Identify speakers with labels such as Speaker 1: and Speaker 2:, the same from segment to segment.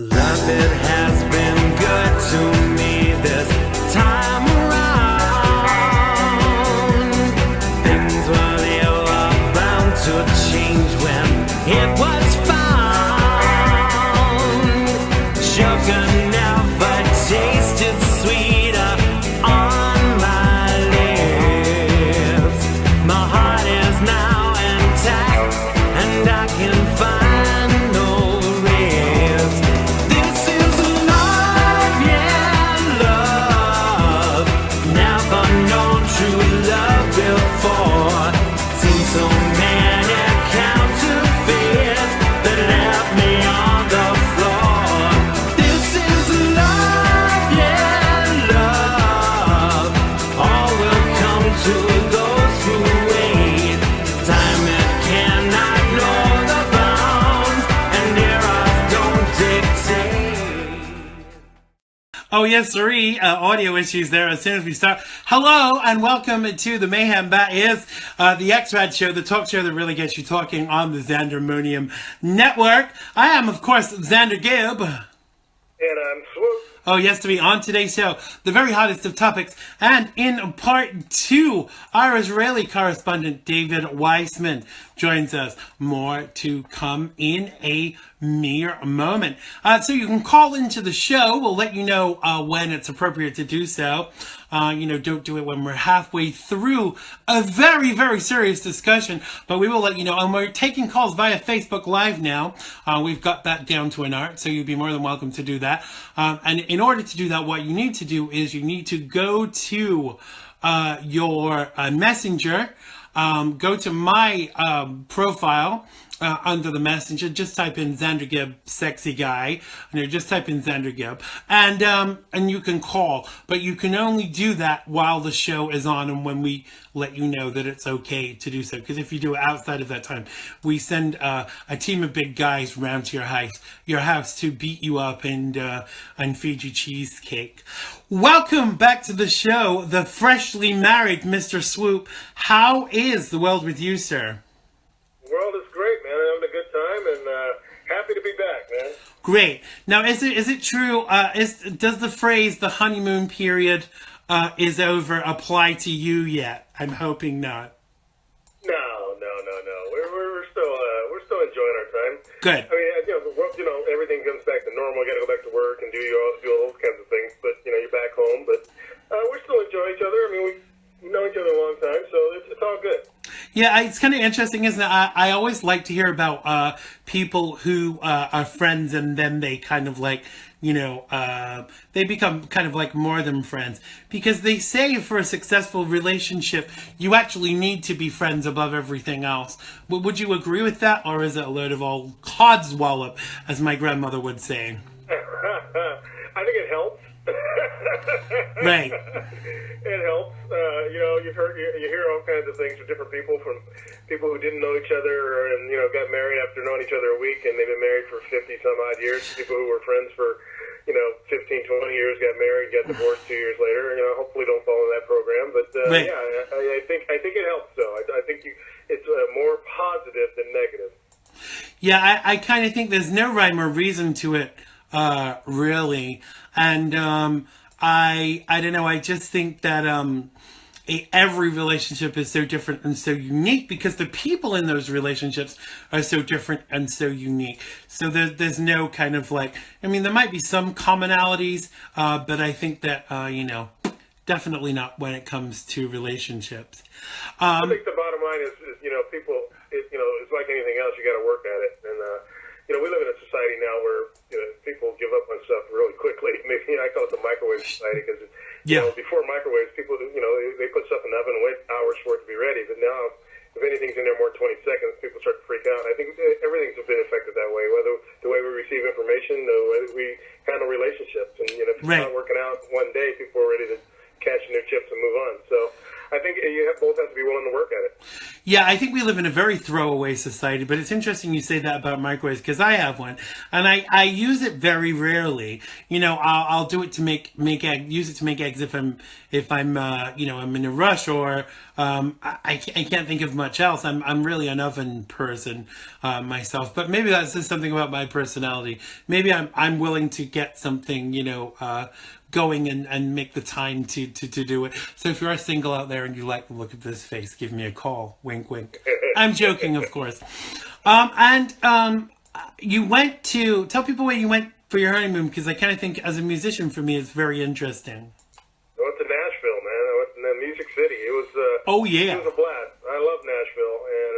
Speaker 1: Love, it has been good to me this time around. Things were they were bound to change when it was found. Sugar never tasted sweeter on my lips. My heart is now intact and I can find
Speaker 2: Oh, yes, sirree. Audio issues there as soon as we start. Hello, and welcome to the Mayhem. That is the X-RAD show, the talk show that really gets you talking on the Xandermonium Network. I am, of course, Xander Gibb.
Speaker 3: And I'm Swoop.
Speaker 2: Oh, yes, to be on today's show, the very hottest of topics. And in part 2, our Israeli correspondent, David Weissman, joins us. More to come in a mere moment. So you can call into the show. We'll let you know when it's appropriate to do so. Don't do it when we're halfway through a very, very serious discussion, but we will let you know. And we're taking calls via Facebook Live now. We've got that down to an art, so you'd be more than welcome to do that. And in order to do that, what you need to do is you need to go to your messenger, go to my profile, under the messenger, just type in Xander Gibb, sexy guy, just type in Xander Gibb, and you can call, but you can only do that while the show is on and when we let you know that it's okay to do so, because if you do it outside of that time, we send a team of big guys round to your house to beat you up and feed you cheesecake. Welcome back to the show, the freshly married Mr. Swoop. How is the world with you, sir?
Speaker 3: The world is great, man. I'm having a good time and happy to be back, man.
Speaker 2: Great. Now, is it true? Does the phrase "the honeymoon period is over" apply to you yet? I'm hoping not.
Speaker 3: No. We're still enjoying our time.
Speaker 2: Good.
Speaker 3: I mean, the world, everything comes back to normal. You got to go back to work and do all those kinds of things. But you're back home. But we're still enjoying each other. I mean, we know each other a long time, so it's all good.
Speaker 2: Yeah, it's kind of interesting, isn't it? I always like to hear about people who are friends and then they kind of like, they become kind of like more than friends. Because they say for a successful relationship, you actually need to be friends above everything else. Would you agree with that? Or is it a load of all codswallop, as my grandmother would say?
Speaker 3: I think it helps.
Speaker 2: Right.
Speaker 3: It helps. You hear all kinds of things from different people, from people who didn't know each other and got married after knowing each other a week, and they've been married for 50 some odd years. People who were friends for 15, 20 years, got married, got divorced 2 years later. Hopefully don't follow that program, but
Speaker 2: right.
Speaker 3: Yeah, I think it helps. Though I think it's more positive than negative.
Speaker 2: Yeah, I kind of think there's no rhyme or reason to it, really. And I don't know, I just think that every relationship is so different and so unique because the people in those relationships are so different and so unique. So there's no kind of like, I mean, there might be some commonalities, but I think that, definitely not when it comes to relationships.
Speaker 3: I think the bottom line is people, it's like anything else, you got to work at it. And, we live in a society now where people give up on stuff really quickly. Maybe I call it the microwave society because before microwaves, people they put stuff in the oven and wait hours for it to be ready. But now, if anything's in there more than 20 seconds, people start to freak out. I think everything's been affected that way. Whether the way we receive information, the way we handle relationships, and if it's not working out one day, people are ready to cashing their chips and move on. So I think both have to be willing to work at it.
Speaker 2: Yeah, I think we live in a very throwaway society, but it's interesting you say that about microwaves because I have one, and I use it very rarely. You know, I'll do it to make use it to make eggs if I'm you know, I'm in a rush, or I can't think of much else. I'm really an oven person myself, but maybe that says something about my personality. Maybe I'm willing to get something, you know, going and make the time to do it. So if you're single out there and you like the look of this face, give me a call. Wink, wink. I'm joking, of course. You went to, tell people where you went for your honeymoon, because I kind of think as a musician for me it's very interesting.
Speaker 3: I went to Nashville, man. I went to Music City. It was
Speaker 2: oh yeah,
Speaker 3: it was a blast. I love Nashville, and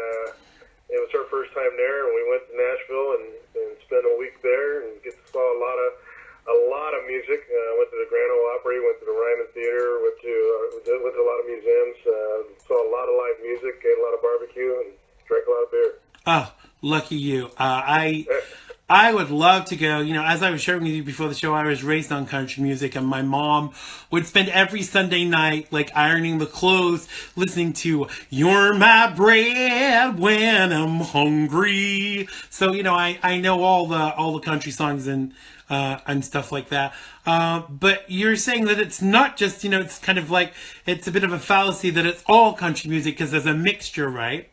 Speaker 3: it was our first time there, and we went to Nashville and spent a week there and saw a lot of music. Went to the Grand Ole Opry, went to the Ryman Theater, went to a lot of museums, saw a lot of live music, ate a lot of barbecue, and drank a lot of beer.
Speaker 2: Oh, lucky you. I would love to go. You know, as I was sharing with you before the show, I was raised on country music, and my mom would spend every Sunday night, like, ironing the clothes, listening to "You're My Bread When I'm Hungry." So, you know, I know all the country songs and stuff like that. But you're saying that it's not just, you know, it's kind of like, it's a bit of a fallacy that it's all country music, because there's a mixture, right?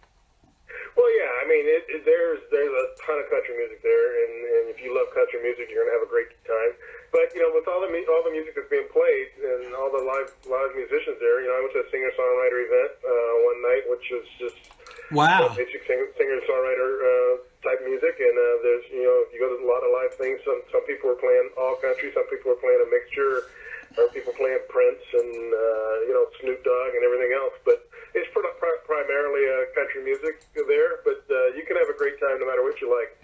Speaker 3: Well, yeah, I mean, there's a ton of country music there, and if you love country music, you're gonna have a great time. But you know, with all the music that's being played and all the live musicians there, you know, I went to a singer-songwriter event one night, which was just basic singer-songwriter type music. And there's, you know, if you go to a lot of live things, some people are playing all country, some people are playing a mixture, or people playing Prince and you know, Snoop Dogg and everything else. But it's primarily country music there, but you can have a great time no matter what you like.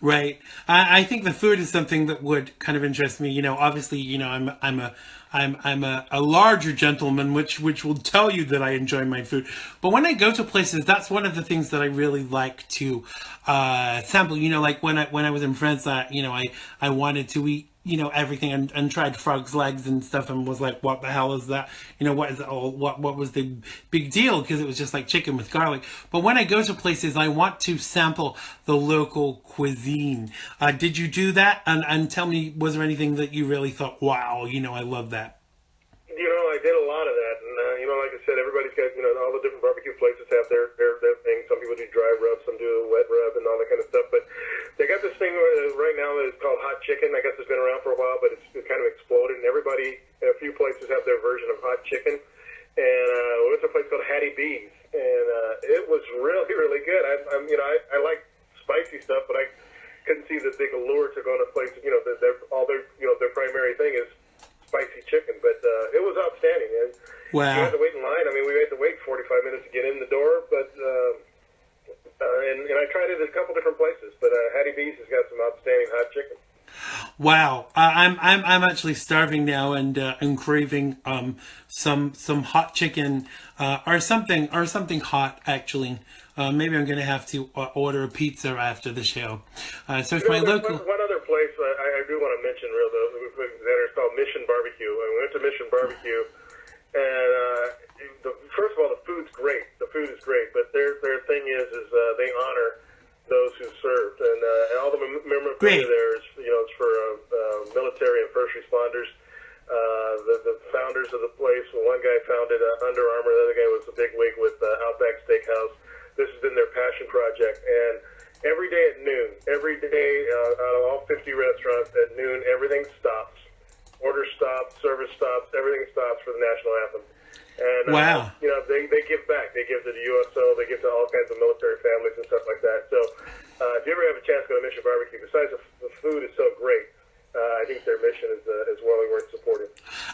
Speaker 2: Right. I think the food is something that would kind of interest me. You know, obviously, you know, I'm a larger gentleman, which will tell you that I enjoy my food. But when I go to places, that's one of the things that I really like to sample. You know, like when I was in France, you know, I wanted to eat, you know, everything, and tried frog's legs and stuff, and was like, what the hell is that? You know, what is it all? What was the big deal? Because it was just like chicken with garlic. But when I go to places, I want to sample the local cuisine. Did you do that? And tell me, was there anything that you really thought, wow, you know, I love that?
Speaker 3: You know, I did a lot of that, and you know, like I said, everybody's got, you know, all the different barbecue places have their thing. Some people do dry rub, some do wet rub, and all that kind of stuff. But they got this thing right now that is called hot chicken. I guess it's been around for a while, but it's kind of exploded, and everybody, a few places have their version of hot chicken. And we went to a place called Hattie B's, and it was really, really good. You know, I like spicy stuff, but I couldn't see the big allure to go to places. You know, their primary thing is spicy chicken, but it was outstanding. And
Speaker 2: wow.
Speaker 3: You had to wait in line. I mean, we had to wait 45 minutes to get in the door, but and I tried it at a couple different places, but Hattie B's has got some outstanding hot chicken.
Speaker 2: Wow, I'm actually starving now and craving some hot chicken or something hot actually. Maybe I'm gonna have to order a pizza after the show. So it's my local.
Speaker 3: One other place I do want to mention, it's called Mission Barbecue. We went to Mission Barbecue, and first of all, the food's great. The food is great, but their thing is they honor those who served, and all the memorabilia there is, you know, it's for military and first responders. The founders of the place, one guy founded Under Armour, the other guy was a bigwig with Outback Steakhouse. This has been their passion project, and every day at noon, out of all 50 restaurants at noon, everything stops. Order stops, service stops, everything stops for the national anthem. And,
Speaker 2: wow.
Speaker 3: You know, they give back. They give to the USO. They give to all kinds of military families and stuff like that. So if you ever have a chance to go to Mission Barbecue, besides the food is so great, I think their mission is well worth supporting.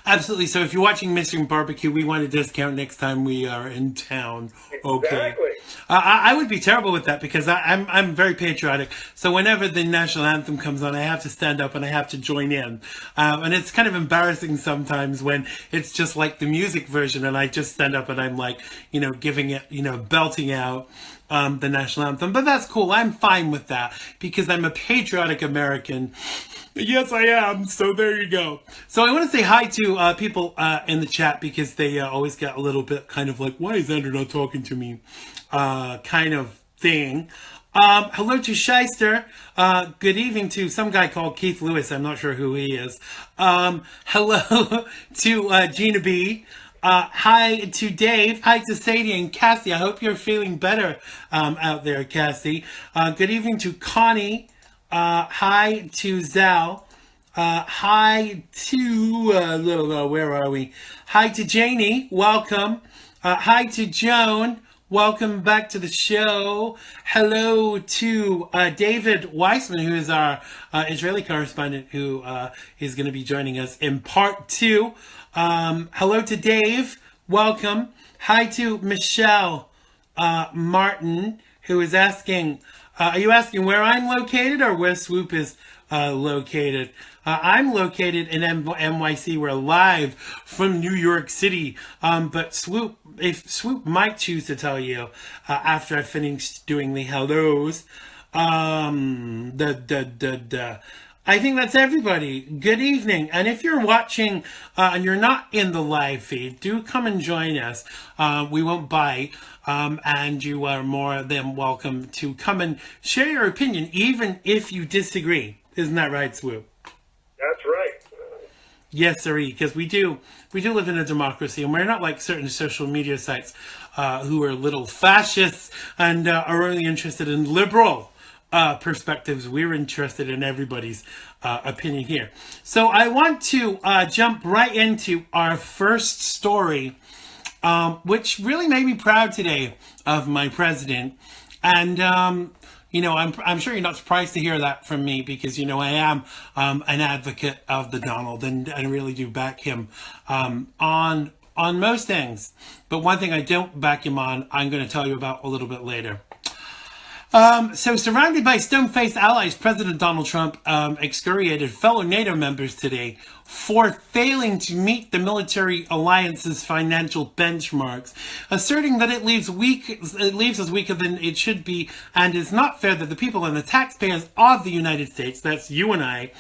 Speaker 2: Absolutely. So if you're watching Mission Barbecue, we want a discount next time we are in town. Okay.
Speaker 3: Exactly.
Speaker 2: I would be terrible with that because I'm very patriotic. So whenever the national anthem comes on, I have to stand up and I have to join in. And it's kind of embarrassing sometimes when it's just like the music version and I just stand up and I'm like, you know, giving it, you know, belting out the national anthem. But that's cool. I'm fine with that because I'm a patriotic American. Yes, I am. So there you go. So I want to say hi hi to people in the chat, because they always get a little bit kind of like, why is Xander not talking to me? Kind of thing. Hello to Shyster. Good evening to some guy called Keith Lewis. I'm not sure who he is. Hello to Gina B. Hi to Dave. Hi to Sadie and Cassie. I hope you're feeling better out there, Cassie. Good evening to Connie. Hi to Zal. Hi to, where are we? Hi to Janie. Welcome. Hi to Joan. Welcome back to the show. Hello to David Weissman, who is our Israeli correspondent, who is going to be joining us in part 2. Hello to Dave. Welcome. Hi to Michelle Martin, who is asking, are you asking where I'm located or where Swoop is located? I'm located in NYC. We're live from New York City. But Swoop, if Swoop might choose to tell you after I finish doing the hellos, I think that's everybody. Good evening. And if you're watching and you're not in the live feed, do come and join us. We won't bite. And you are more than welcome to come and share your opinion, even if you disagree. Isn't that right, Swoop?
Speaker 3: That's right.
Speaker 2: Yes, sir, because we do live in a democracy, and we're not like certain social media sites who are little fascists and are only interested in liberal perspectives. We're interested in everybody's opinion here. So I want to jump right into our first story, which really made me proud today of my president. And you know, I'm sure you're not surprised to hear that from me, because, you know, I am an advocate of the Donald, and I really do back him on most things. But one thing I don't back him on, I'm going to tell you about a little bit later. So surrounded by stone-faced allies, President Donald Trump excoriated fellow NATO members today for failing to meet the military alliance's financial benchmarks, asserting that it leaves us weaker than it should be, and is not fair that the people and the taxpayers of the United States, that's you and I,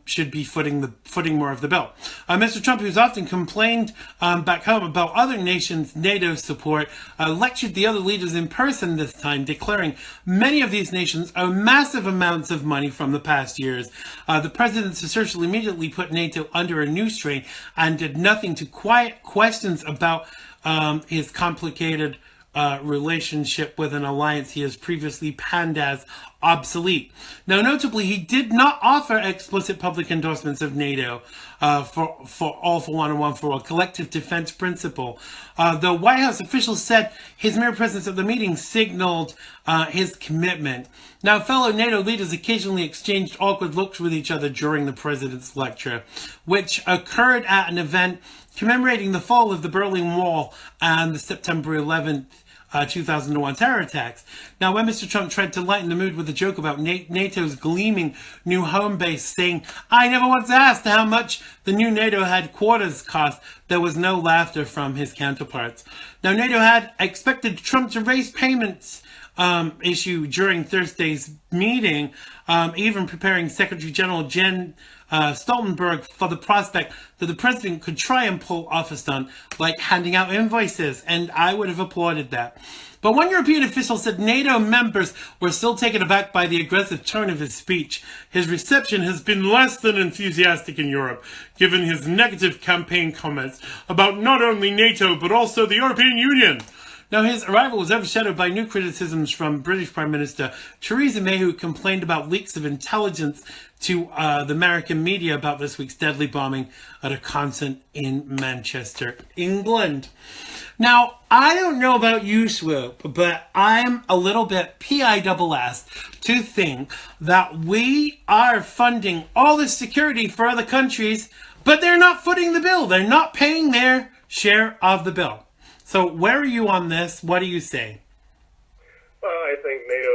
Speaker 2: should be footing more of the bill. Mr. Trump, who's often complained back home about other nations' NATO support, lectured the other leaders in person this time, declaring many of these nations owe massive amounts of money from the past years. The president's assertion immediately put NATO under a new strain and did nothing to quiet questions about his complicated relationship with an alliance he has previously panned as obsolete. Now, notably, he did not offer explicit public endorsements of NATO for all for one and one for all collective defense principle. The White House officials said his mere presence at the meeting signaled his commitment. Now, fellow NATO leaders occasionally exchanged awkward looks with each other during the president's lecture, which occurred at an event commemorating the fall of the Berlin Wall and the September 11th 2001 terror attacks. Now, when Mr. Trump tried to lighten the mood with a joke about NATO's gleaming new home base, saying, "I never once asked how much the new NATO headquarters cost," there was no laughter from his counterparts. Now, NATO had expected Trump to raise payments issue during Thursday's meeting, even preparing Secretary General Jen Stoltenberg for the prospect that the president could try and pull off a stunt like handing out invoices, and I would have applauded that. But one European official said NATO members were still taken aback by the aggressive tone of his speech. His reception has been less than enthusiastic in Europe, given his negative campaign comments about not only NATO but also the European Union. Now, his arrival was overshadowed by new criticisms from British Prime Minister Theresa May, who complained about leaks of intelligence to the American media about this week's deadly bombing at a concert in Manchester, England. Now, I don't know about you, Swoop, but I'm a little bit PISS to think that we are funding all this security for other countries, but they're not footing the bill. They're not paying their share of the bill. So where are you on this? What do you say?
Speaker 3: Well, I think NATO,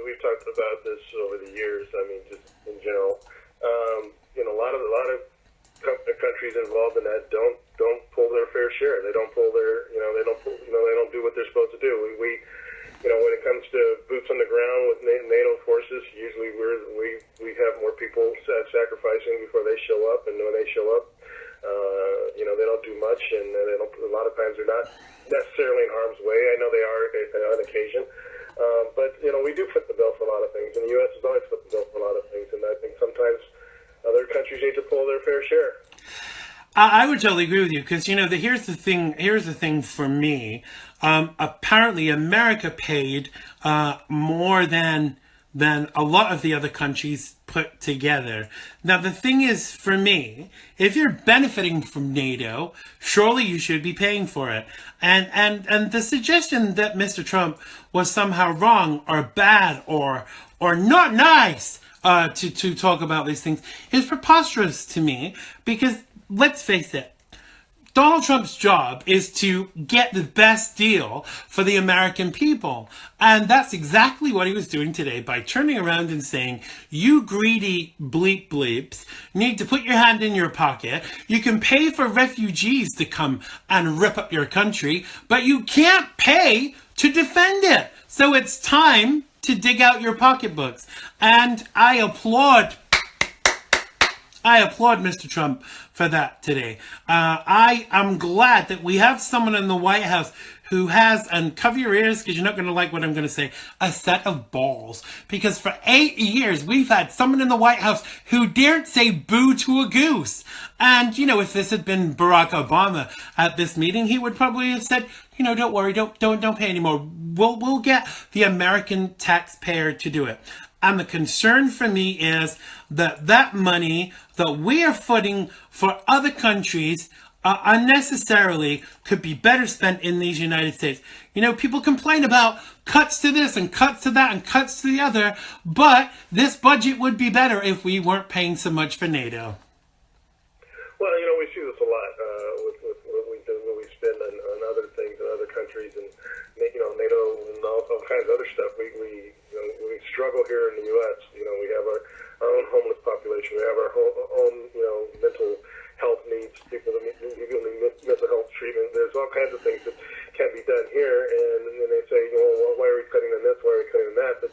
Speaker 3: we've talked about this over the years. I mean, just in general, a lot of countries involved in that don't pull their fair share. They don't pull their, they don't do what they're supposed to do. We when it comes to boots on the ground with NATO forces, usually we have more people people sacrificing before they show up, and when they show up, they don't do much, and they don't. A lot of times they're not necessarily in harm's way. I know they are on occasion, but we do fit the bill for a lot of things, and the U.S. has always fit the bill for a lot of things, and I think sometimes other countries need to pull their fair share.
Speaker 2: I would totally agree with you, because here's the thing for me. Apparently, America paid more than a lot of the other countries put together. Now, the thing is, for me, if you're benefiting from NATO, surely you should be paying for it. And the suggestion that Mr. Trump was somehow wrong or bad or not nice to talk about these things is preposterous to me, because let's face it, Donald Trump's job is to get the best deal for the American people. And that's exactly what he was doing today by turning around and saying, you greedy bleeps need to put your hand in your pocket. You can pay for refugees to come and rip up your country, but you can't pay to defend it. So it's time to dig out your pocketbooks. And I applaud Mr. Trump for that today. I am glad that we have someone in the White House who has, and cover your ears because you're not going to like what I'm going to say, a set of balls. Because for 8 years, we've had someone in the White House who daren't say boo to a goose. And, if this had been Barack Obama at this meeting, he would probably have said, don't worry, don't pay anymore. We'll get the American taxpayer to do it. And the concern for me is that money that we are footing for other countries unnecessarily could be better spent in these United States. People complain about cuts to this and cuts to that and cuts to the other, but this budget would be better if we weren't paying so much for NATO.
Speaker 3: Well, we see this a lot with what we spend on other things in other countries, and NATO and all kinds of other stuff. We struggle here in the U.S. We have our own homeless population. We have our own mental health needs. People that need mental health treatment. There's all kinds of things that can be done here, and then they say, why are we cutting on this? Why are we cutting on that? But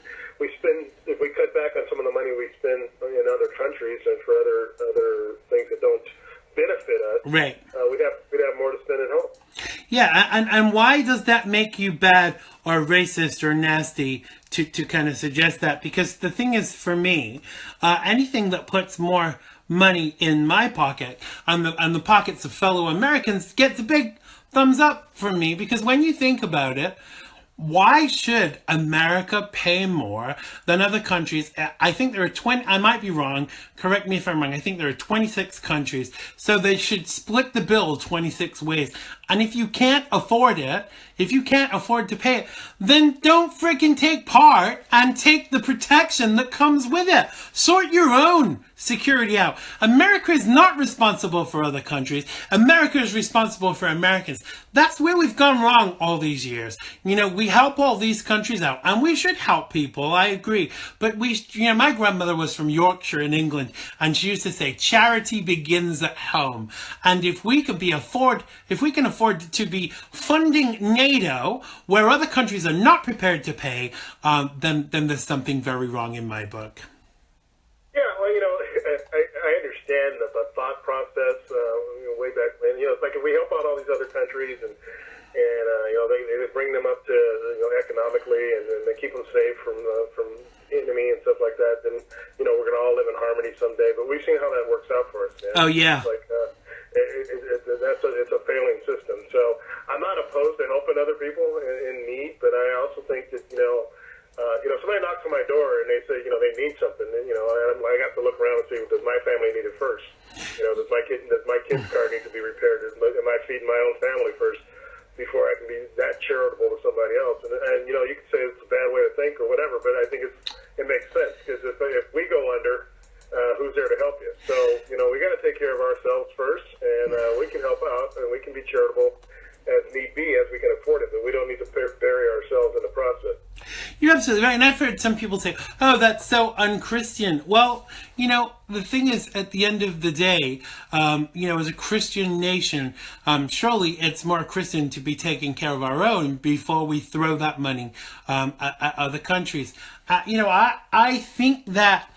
Speaker 3: if we cut back on some of the money we spend in other countries and for other things that don't benefit us,
Speaker 2: right?
Speaker 3: We'd have more to spend at home.
Speaker 2: Yeah, and why does that make you bad or racist or nasty to kind of suggest that? Because the thing is, for me, anything that puts more money in my pocket and the pockets of fellow Americans gets a big thumbs up from me. Because when you think about it, why should America pay more than other countries? I think there are 20, I might be wrong, correct me if I'm wrong, I think there are 26 countries, so they should split the bill 26 ways. And if you can't afford it, if you can't afford to pay it, then don't freaking take part and take the protection that comes with it. Sort your own security out. America is not responsible for other countries. America is responsible for Americans. That's where we've gone wrong all these years. We help all these countries out, and we should help people, I agree. But my grandmother was from Yorkshire in England, and she used to say, charity begins at home. And if we can afford to be funding NATO, where other countries are not prepared to pay, then there's something very wrong in my book.
Speaker 3: Yeah, well, I understand the thought process way back when. It's like if we help out all these other countries and they bring them up to economically and they keep them safe from enemy and stuff like that, then we're going to all live in harmony someday. But we've seen how that works out for us, man.
Speaker 2: Oh yeah.
Speaker 3: It's like it's a failing system. So I'm not opposed to helping other people in need, but I also think that somebody knocks on my door and they say they need something, and I have to look around and see, does my family need it first? Does my kid's car need to be repaired? Am I feeding my own family first before I can be that charitable to somebody else? And you can say it's a bad way to think or whatever, but I think it makes sense, because if we go under, who's there to help you? So we got to take care of ourselves first, and we can help out and we can be charitable as need be, as we can afford it, but we don't need to bury ourselves in the process.
Speaker 2: You're absolutely right. And I've heard some people say, oh, that's so unchristian. Well, the thing is, at the end of the day, as a Christian nation, surely it's more Christian to be taking care of our own before we throw that money at other countries. I think that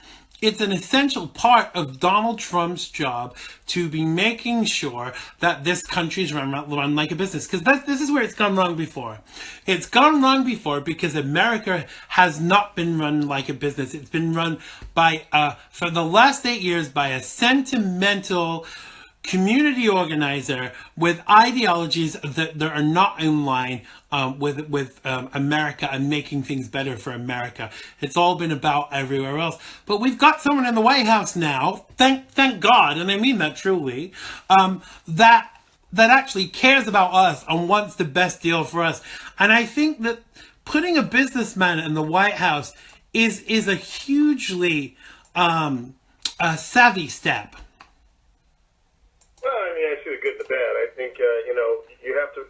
Speaker 2: it's an essential part of Donald Trump's job to be making sure that this country is run like a business. Because this is where it's gone wrong before. It's gone wrong before because America has not been run like a business. It's been run by, for the last 8 years, by a sentimental community organizer with ideologies that are not in line with America and making things better for America. It's all been about everywhere else. But we've got someone in the White House now, thank God, and I mean that truly, that actually cares about us and wants the best deal for us. And I think that putting a businessman in the White House is a hugely savvy step.
Speaker 3: Well, I mean, I see the good and the bad. I think, you have to,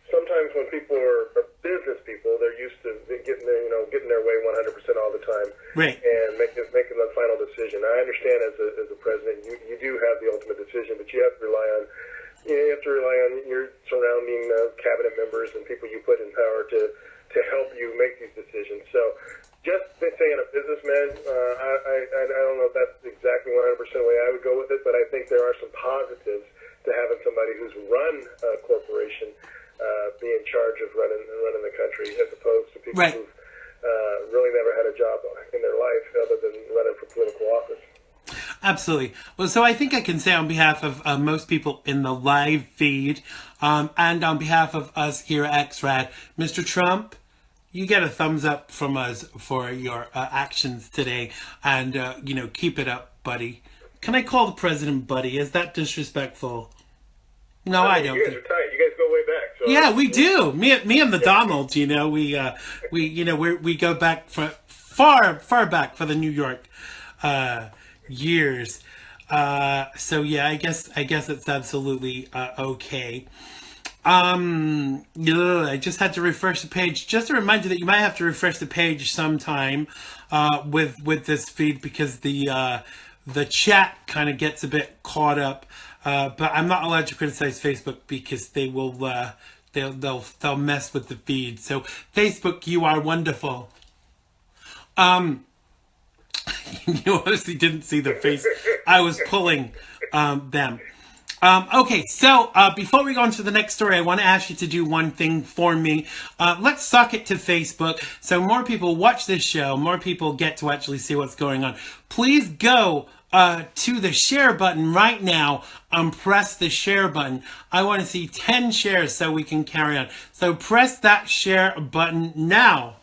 Speaker 3: sometimes when people are business people, they're used to getting their way 100% all the time.
Speaker 2: Right.
Speaker 3: And making the final decision. I understand as a president, you do have the ultimate decision, but you have to rely on your surrounding cabinet members and people you put in power to help you make these decisions. So just saying a businessman, I don't know if that's exactly 100% the way I would go with it, but I think there are some positives to having somebody who's run a corporation be in charge of running the country, as opposed to people
Speaker 2: right.
Speaker 3: who've really never had a job in their life other than running for political office.
Speaker 2: Absolutely. Well, so I think I can say on behalf of most people in the live feed and on behalf of us here at Xrad, Mr. Trump, you get a thumbs up from us for your actions today, and keep it up, buddy. Can I call the president buddy? Is that disrespectful? No, I don't.
Speaker 3: You guys are tight. You guys go way back. So
Speaker 2: yeah, we do. Me and the Donald. We go back for far back for the New York years. So yeah, I guess it's absolutely okay. I just had to refresh the page. Just a reminder that you might have to refresh the page sometime with this feed, because the chat kind of gets a bit caught up. But I'm not allowed to criticize Facebook because they will they'll mess with the feed. So Facebook, you are wonderful. You obviously didn't see the face I was pulling them. Okay, so before we go on to the next story, I want to ask you to do one thing for me. Let's suck it to Facebook so more people watch this show, more people get to actually see what's going on. Please go to the share button right now and press the share button. I want to see 10 shares so we can carry on. So press that share button now.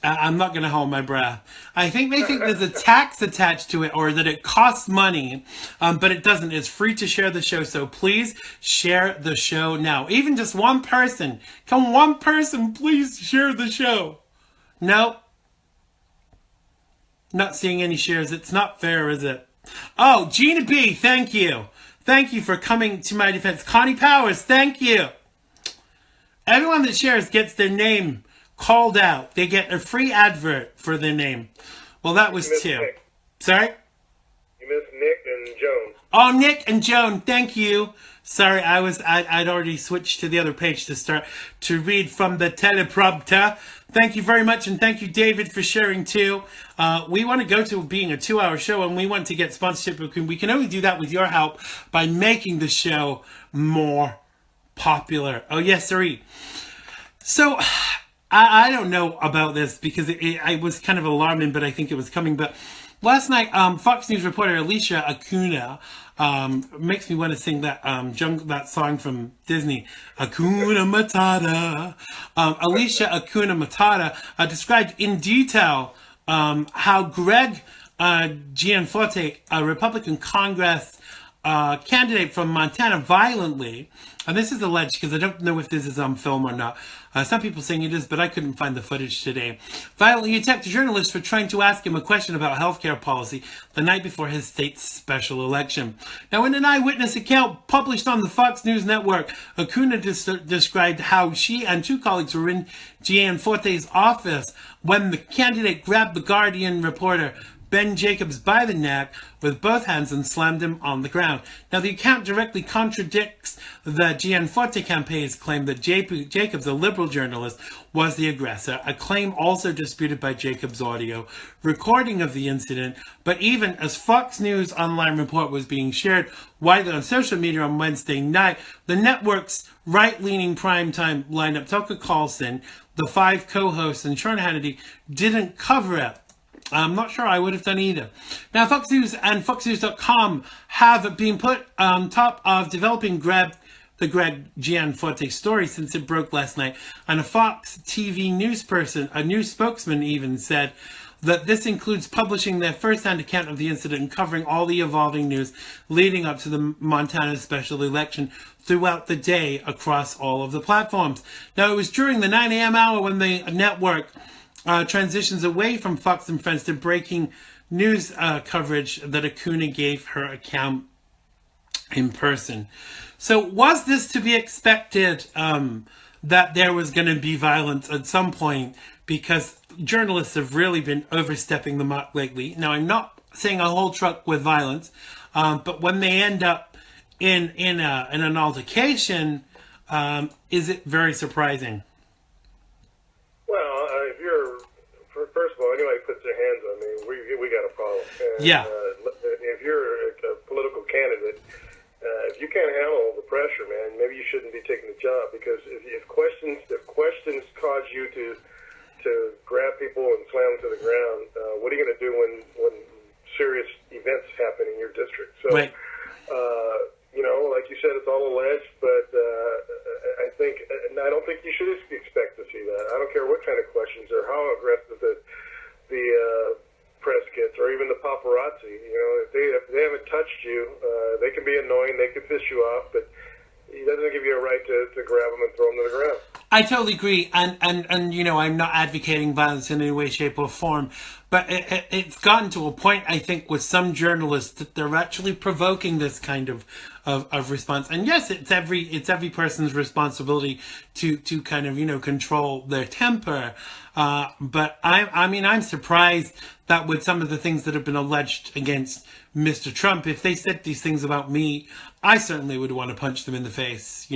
Speaker 2: I'm not going to hold my breath. I think they think there's a tax attached to it, or that it costs money, but it doesn't. It's free to share the show, so please share the show now. Even just one person. Can one person please share the show? No. Not seeing any shares. It's not fair, is it? Oh, Gina B, thank you. Thank you for coming to my defense. Connie Powers, thank you. Everyone that shares gets their name called out. They get a free advert for their name. Well, that was two.
Speaker 3: Nick.
Speaker 2: Sorry?
Speaker 3: You missed Nick and Joan.
Speaker 2: Oh, Nick and Joan, thank you. Sorry, I'd already switched to the other page to start to read from the teleprompter. Thank you very much, and thank you, David, for sharing too. We want to go to being a 2-hour show, and we want to get sponsorship. We can only do that with your help by making the show more popular. Oh, yes, sir. So I don't know about this because it was kind of alarming, but I think it was coming. But last night, Fox News reporter Alicia Acuna makes me want to sing that song from Disney, Hakuna Matata. Alicia Acuna Matata described in detail how Greg Gianforte, a Republican Congress candidate from Montana, violently, and this is alleged because I don't know if this is on film or not. Some people saying it is, but I couldn't find the footage today. Violently attacked a journalist for trying to ask him a question about healthcare policy the night before his state's special election. Now, in an eyewitness account published on the Fox News network, Acuna described how she and two colleagues were in Gianforte's office when the candidate grabbed the Guardian reporter, Ben Jacobs by the neck with both hands and slammed him on the ground. Now, the account directly contradicts the Gianforte campaign's claim that Jacobs, a liberal journalist, was the aggressor, a claim also disputed by Jacobs' audio recording of the incident. But even as Fox News online report was being shared widely on social media on Wednesday night, the network's right-leaning primetime lineup, Tucker Carlson, the 5 co-hosts, and Sean Hannity didn't cover it. I'm not sure I would have done either. Now, Fox News and FoxNews.com have been put on top of developing the Greg Gianforte story since it broke last night. And a Fox TV news person, a news spokesman even, said that this includes publishing their first-hand account of the incident and covering all the evolving news leading up to the Montana special election throughout the day across all of the platforms. Now, it was during the 9 a.m. hour when the network transitions away from Fox and Friends to breaking news coverage that Acuna gave her account in person. So was this to be expected, that there was going to be violence at some point? Because journalists have really been overstepping the mark lately. Now, I'm not saying a whole truck with violence, but when they end up in an altercation, is it very surprising?
Speaker 3: Well, if you're, first of all, anybody puts their hands on me, we got a problem. And,
Speaker 2: Yeah.
Speaker 3: If you're a political candidate, if you can't handle the pressure, man, maybe you shouldn't be taking the job. Because if questions cause you to grab people and slam them to the ground, what are you going to do when serious events happen in your district? So,
Speaker 2: Right.
Speaker 3: Like you said, it's all alleged, but I don't think you should expect to see that. I don't care what kind of questions or how aggressive the press gets, or even the paparazzi. If they haven't touched you, they can be annoying, they can piss you off, but it doesn't give you a right to grab them and throw them to the ground.
Speaker 2: I totally agree, and I'm not advocating violence in any way, shape, or form, but it's gotten to a point, I think, with some journalists that they're actually provoking this kind of response. And yes, it's every person's responsibility to kind of control their temper. But I'm surprised that with some of the things that have been alleged against Mr. Trump, if they said these things about me, I certainly would want to punch them in the face.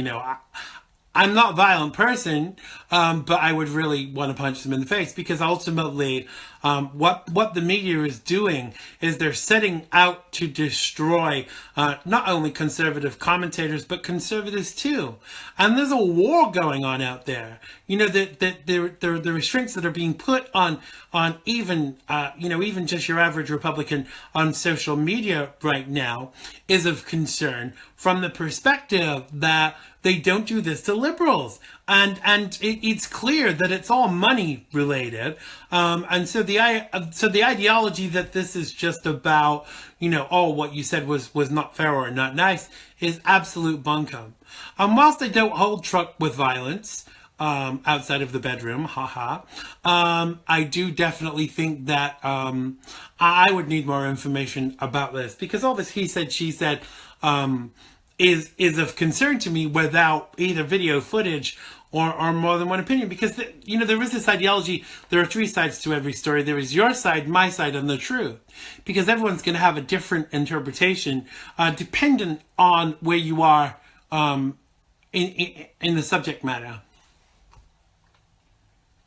Speaker 2: I'm not a violent person, but I would really want to punch them in the face, because ultimately what the media is doing is they're setting out to destroy not only conservative commentators, but conservatives too. And there's a war going on out there. The restraints that are being put on even just your average Republican on social media right now is of concern from the perspective that they don't do this to liberals. And it's clear that it's all money related. And so the ideology that this is just about, what you said was not fair or not nice is absolute bunkum. Whilst I don't hold truck with violence, outside of the bedroom, I do definitely think that I would need more information about this, because all this he said, she said, is of concern to me without either video footage or more than one opinion. Because there is this ideology, there are 3 sides to every story. There is your side, my side, and the truth. Because everyone's going to have a different interpretation dependent on where you are in the subject matter.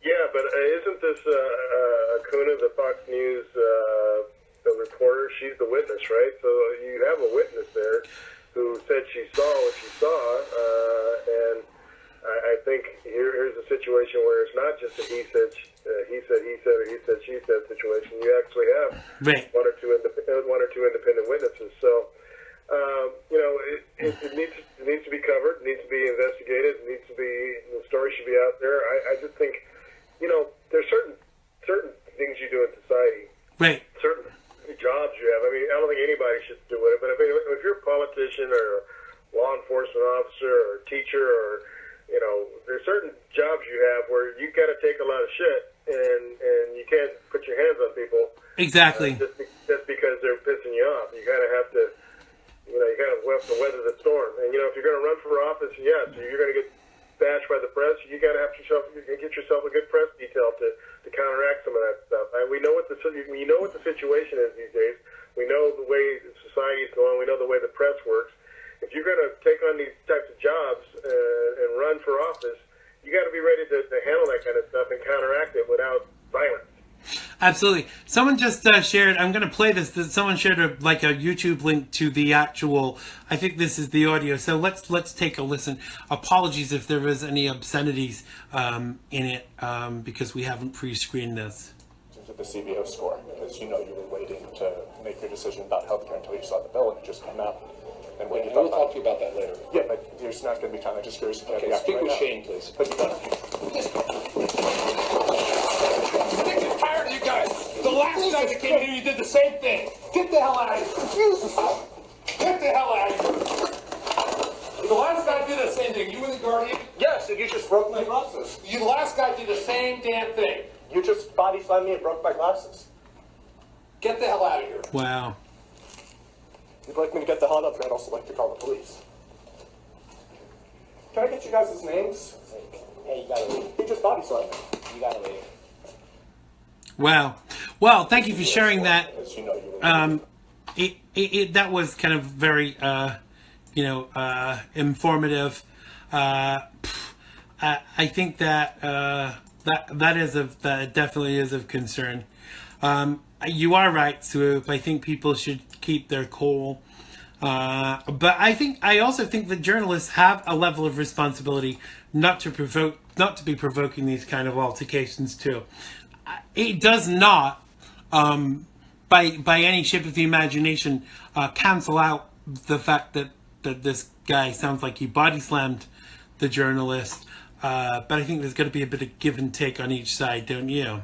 Speaker 3: Yeah, but isn't this Acuna, the Fox News the reporter? She's the witness, right? So you have a witness there who said she saw what she saw, and I think here's a situation where it's not just a he said, or he said, she said situation. You actually have one or two independent witnesses. So it needs to be covered, needs to be investigated, the story should be out there. I just think there's certain things you do in society,
Speaker 2: right?
Speaker 3: Certain jobs you have. I mean, I don't think anybody should do it, but if you're a politician or a law enforcement officer or a teacher, or there's certain jobs you have where you got to take a lot of shit, and you can't put your hands on people
Speaker 2: exactly
Speaker 3: just because they're pissing you off. You kind of have to, you kind of have to weather the storm. And if you're going to run for office, yes, you're going to get bashed by the press. You got to get yourself a good press detail to counteract some of that stuff. And we know what the we know what the situation is these days. We know the way society is going. We know the way the press works. If you're going to take on these types of jobs and run for office, you got to be ready to handle that kind of stuff and counteract it without violence.
Speaker 2: Absolutely. Someone just shared, I'm going to play this. Someone shared a YouTube link to the actual, I think this is the audio. So let's take a listen. Apologies if there was any obscenities in it because we haven't pre-screened this.
Speaker 4: To the CBO score, because you know you were waiting to make your decision about healthcare until you saw the bill and it just came out. And when you
Speaker 5: we'll talk to you about that later.
Speaker 4: Yeah, but there's not going to be time. I'm just curious.
Speaker 5: Okay, speak with Shane, please.
Speaker 4: But you got
Speaker 5: Sick and tired of you guys. The last guy that came here, you did the same thing. Get the hell out of here. Get the hell out of here. The last guy did the same thing. You were the guardian?
Speaker 4: yes, and you just broke my glasses.
Speaker 5: The last guy did the same damn thing.
Speaker 4: You just body slammed me and broke my glasses.
Speaker 5: Get the hell out of here.
Speaker 2: Wow.
Speaker 4: If you'd like me to get the hot up, I'd also like to call the police. Can I get you guys' names?
Speaker 6: Hey, you gotta leave.
Speaker 4: You just body slammed me.
Speaker 6: You gotta leave.
Speaker 2: Wow. Well, thank you for sharing that.
Speaker 4: As you know, you were
Speaker 2: That was kind of very, informative. I think that that definitely is of concern. You are right, Swoop. I think people should keep their cool. But I also think that journalists have a level of responsibility not to be provoking these kind of altercations too. It does not, by any shape of the imagination, cancel out the fact that this guy sounds like he body slammed the journalist. But I think there's got to be a bit of give and take on each side, don't you?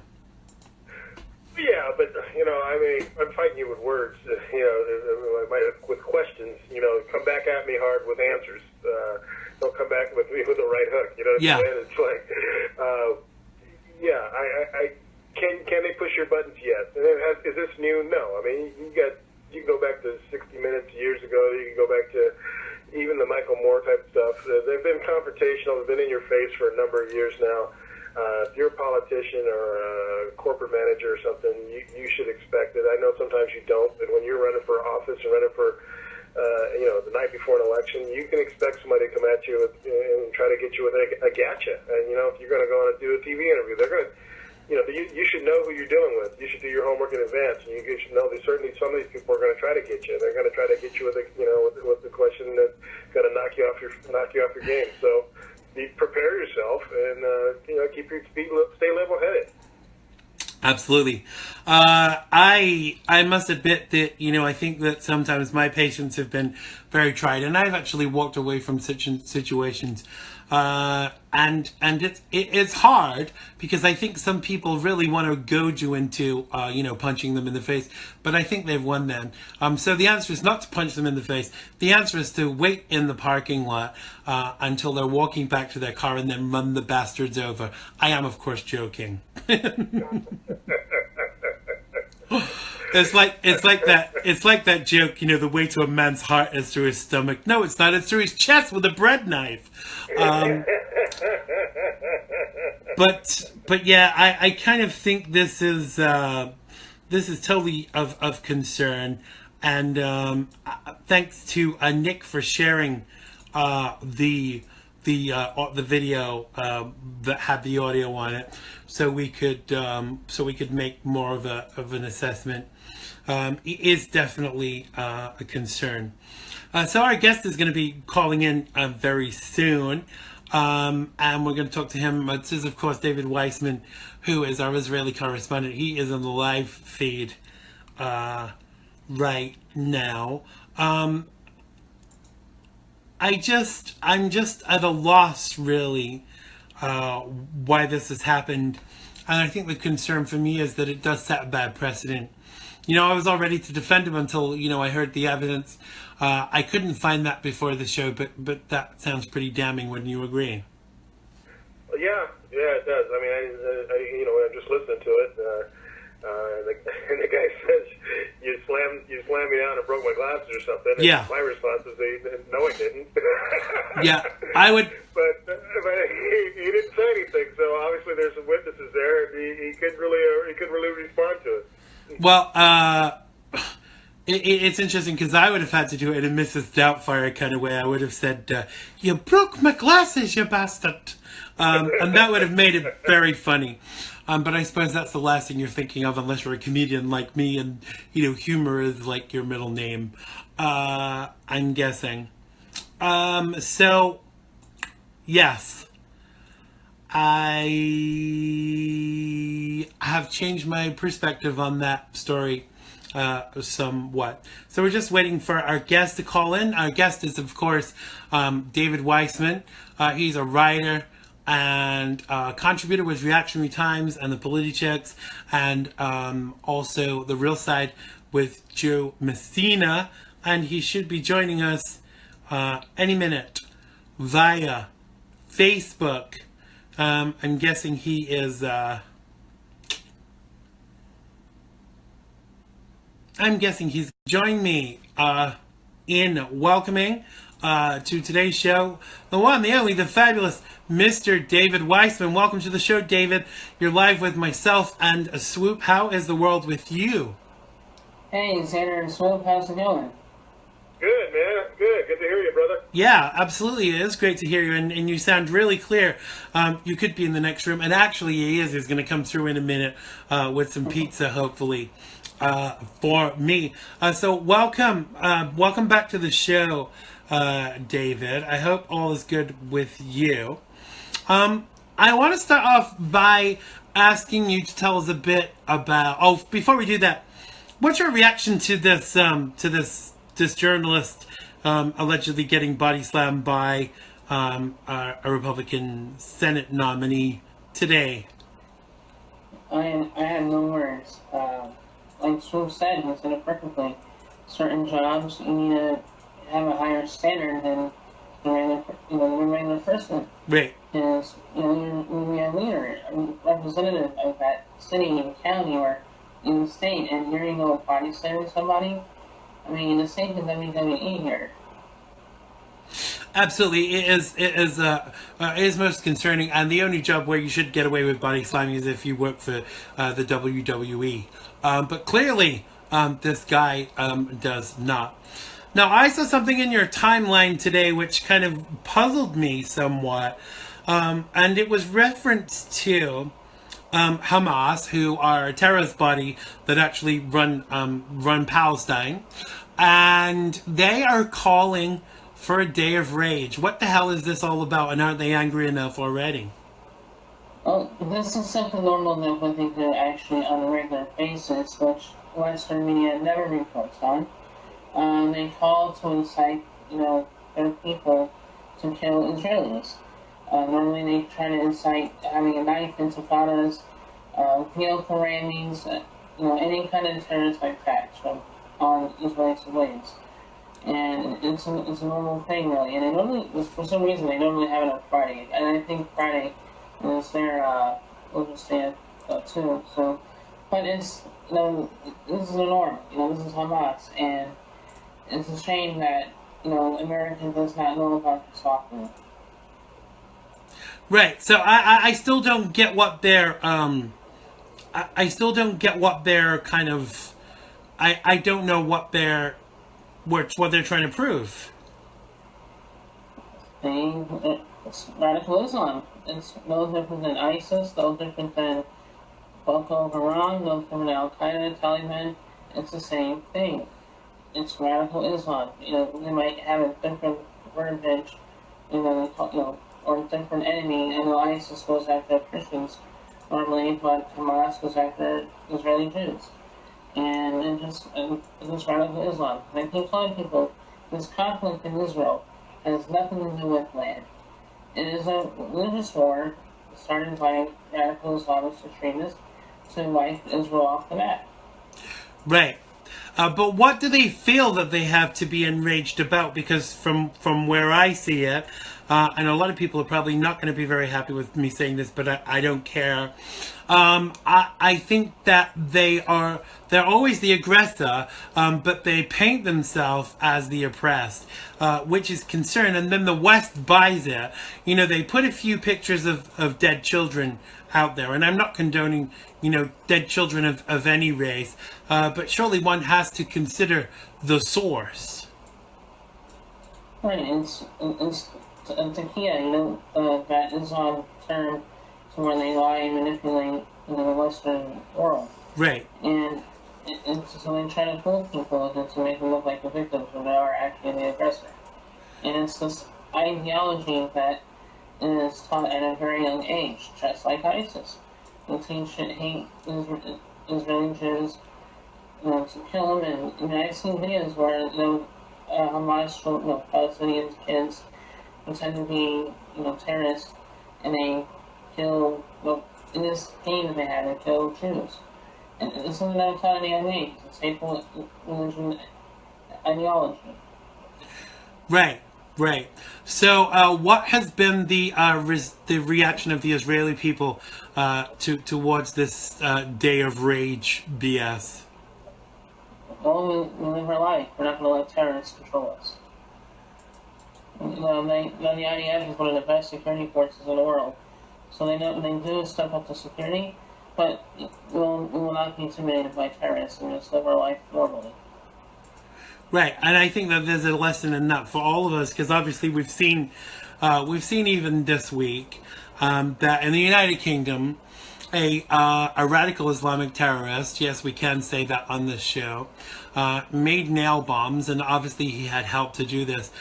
Speaker 3: Yeah, but I'm fighting you with words. With questions. Come back at me hard with answers. Don't come back with me with the right hook. You know what I'm saying? It's like, can they push your buttons? Yes. And is this new? No. I mean, you can go back to 60 Minutes years ago. You can go back to even the Michael Moore type stuff. They've been confrontational. They've been in your face for a number of years now. If you're a politician or a corporate manager or something, you should expect it. I know sometimes you don't, but when you're running for office and running for, the night before an election, you can expect somebody to come at you and try to get you with a gotcha. And, if you're going to go on and do a TV interview, they're going to, you should know who you're dealing with. You should do your homework in advance. And you should know that certainly some of these people are going to try to get you. They're going to try to get you with with the question that's going to knock you off your game. So, prepare yourself and keep your feet, stay level-headed.
Speaker 2: Absolutely. I must admit that I think that sometimes my patience have been very tried, and I've actually walked away from such situations. And it's hard because I think some people really want to goad you into punching them in the face, but I think they've won then. So the answer is not to punch them in the face. The answer is to wait in the parking lot until they're walking back to their car and then run the bastards over. I am, of course, joking. It's like that joke, the way to a man's heart is through his stomach. No, it's not. It's through his chest with a bread knife. But yeah, I kind of think this is totally of concern. And thanks to Nick for sharing the video that had the audio on it, so we could make more of an assessment. It is definitely a concern. So our guest is going to be calling in very soon, and we're going to talk to him. This is, of course, David Weissman, who is our Israeli correspondent. He is on the live feed right now. I'm just at a loss, really, why this has happened. And I think the concern for me is that it does set a bad precedent. I was all ready to defend him until, I heard the evidence. I couldn't find that before the show, but that sounds pretty damning. Wouldn't you agree?
Speaker 3: Well, yeah, it does. I mean, I'm just listening to it. And the guy says, you slammed me down and broke my glasses or something. And
Speaker 2: yeah.
Speaker 3: My response is, no, I didn't.
Speaker 2: Yeah, I would.
Speaker 3: But he didn't say anything, so obviously there's some witnesses there, and he couldn't really respond to it.
Speaker 2: Well, it's interesting because I would have had to do it in a Mrs. Doubtfire kind of way. I would have said, "You broke my glasses, you bastard," and that would have made it very funny. But I suppose that's the last thing you're thinking of, unless you're a comedian like me, and humor is like your middle name. I'm guessing. So, yes, I have changed my perspective on that story somewhat. So we're just waiting for our guest to call in. Our guest is, of course, David Weissman. He's a writer and contributor with Reactionary Times and the Politichecks, and also The Real Side with Joe Messina. And he should be joining us any minute via Facebook. I'm guessing he is... I'm guessing he's joined me in welcoming to today's show the one, the only, the fabulous Mr. David Weissman. Welcome to the show, David. You're live with myself and Swoop. How is the world with you?
Speaker 6: Hey, Xander and Swoop, how's it going?
Speaker 3: Good, man. Good. Good to hear you, brother.
Speaker 2: Yeah, absolutely. It is great to hear you, and you sound really clear. You could be in the next room, and actually he is. He's going to come through in a minute with some pizza, hopefully, for me. So welcome back to the show, David. I hope all is good with you. I want to start off by asking you to tell us a bit about... Oh, before we do that, what's your reaction to this journalist allegedly getting body slammed by a Republican Senate nominee today?
Speaker 6: I have no words. Like Swoop said, he said it perfectly. Certain jobs, you need to have a higher standard than the regular person.
Speaker 2: Right.
Speaker 6: Because, you're a leader, a representative of that city and county or in the state, and here you go body slamming somebody. I mean, the same thing WWE here.
Speaker 2: Absolutely, it is most concerning, and the only job where you should get away with body slamming is if you work for the WWE. But clearly, this guy does not. Now, I saw something in your timeline today which kind of puzzled me somewhat, and it was reference to Hamas, who are a terrorist body that actually run Palestine, and they are calling for a day of rage. What the hell is this all about, and aren't they angry enough already?
Speaker 6: Well, this is something normal that I think they're actually on a regular basis, which Western media never reports on. They call to incite, their people to kill Israelis. Normally they try to incite having a knife intifadas, vehicle rammings, any kind of terrorist attacks on Israeli civilians. And it's a normal thing, really. And they normally, for some reason, they normally have it on Friday. And I think Friday is their overstand too. So, but it's this is the norm. This is Hamas, and it's a shame that America does not know about this often.
Speaker 2: Right. So I still don't get what their I still don't get what their kind of I don't know what they're trying to prove.
Speaker 6: It's radical Islam. It's no different than ISIS, no different than Boko Haram, no different than Al Qaeda, Taliban. It's the same thing. It's radical Islam. They might have a different verbiage, or a different enemy. I know ISIS goes after Christians normally, but Hamas goes after Israeli Jews. And it's just radical Islam. And I keep telling people, this conflict in Israel has nothing to do with land. It is a religious war started by radical Islamic extremists to wipe Israel off the map.
Speaker 2: Right. But what do they feel that they have to be enraged about? Because from where I see it, and a lot of people are probably not going to be very happy with me saying this, but I don't care. I think that they're always the aggressor, but they paint themselves as the oppressed, which is concern. And then the West buys it. You know, they put a few pictures of dead children out there, and I'm not condoning, you know, dead children of any race, but surely one has to consider the source.
Speaker 6: Right, it's Takia, you know, that is on term to where they lie and manipulate, you know, the Western world.
Speaker 2: Right.
Speaker 6: And so they try to fool people to make them look like the victims when they are actually the aggressor. And it's this ideology that is taught at a very young age, just like ISIS. They teach hate Israeli Jews, you know, to kill them. And I've seen videos where, you know, Hamas, you know, Palestinian kids pretend to be, you know, terrorists, and they kill, well, in this game that they have, they kill Jews. And this is something that I'm taught at a young age. It's hateful religion ideology.
Speaker 2: Right, right. So, what has been the reaction of the Israeli people towards this day of rage BS?
Speaker 6: Well, we live our life. We're not going to let terrorists control us. You know, the IDF is one of the best security forces in the world. So they do step up to security, but we will not be intimidated by terrorists and just live our life normally.
Speaker 2: Right, and I think that there's a lesson in that for all of us, because obviously we've seen even this week that in the United Kingdom, a radical Islamic terrorist, yes, we can say that on this show, made nail bombs, and obviously he had help to do this.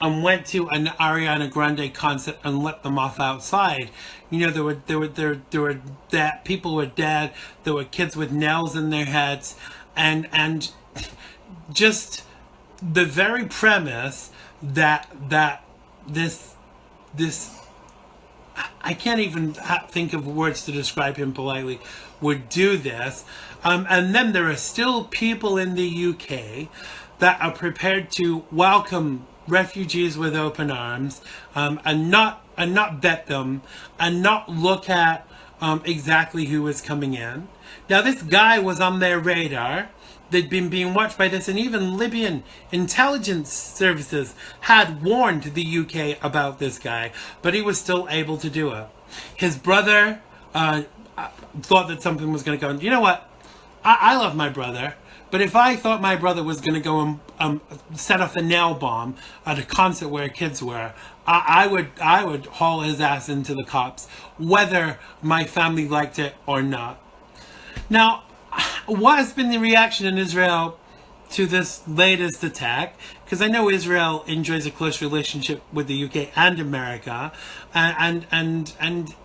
Speaker 2: And went to an Ariana Grande concert and let them off outside. You know, there were dead, people were dead. There were kids with nails in their heads, and just the very premise that this I can't even think of words to describe him politely, would do this, and then there are still people in the UK that are prepared to welcome refugees with open arms, and not vet them, and not look at exactly who is coming in. Now, this guy was on their radar. They'd been being watched by this, and even Libyan intelligence services had warned the UK about this guy, but he was still able to do it. His brother thought that something was going to go. You know what? I love my brother. But if I thought my brother was going to go and set off a nail bomb at a concert where kids were, I would haul his ass into the cops, whether my family liked it or not. Now, what has been the reaction in Israel to this latest attack? Because I know Israel enjoys a close relationship with the UK and America, and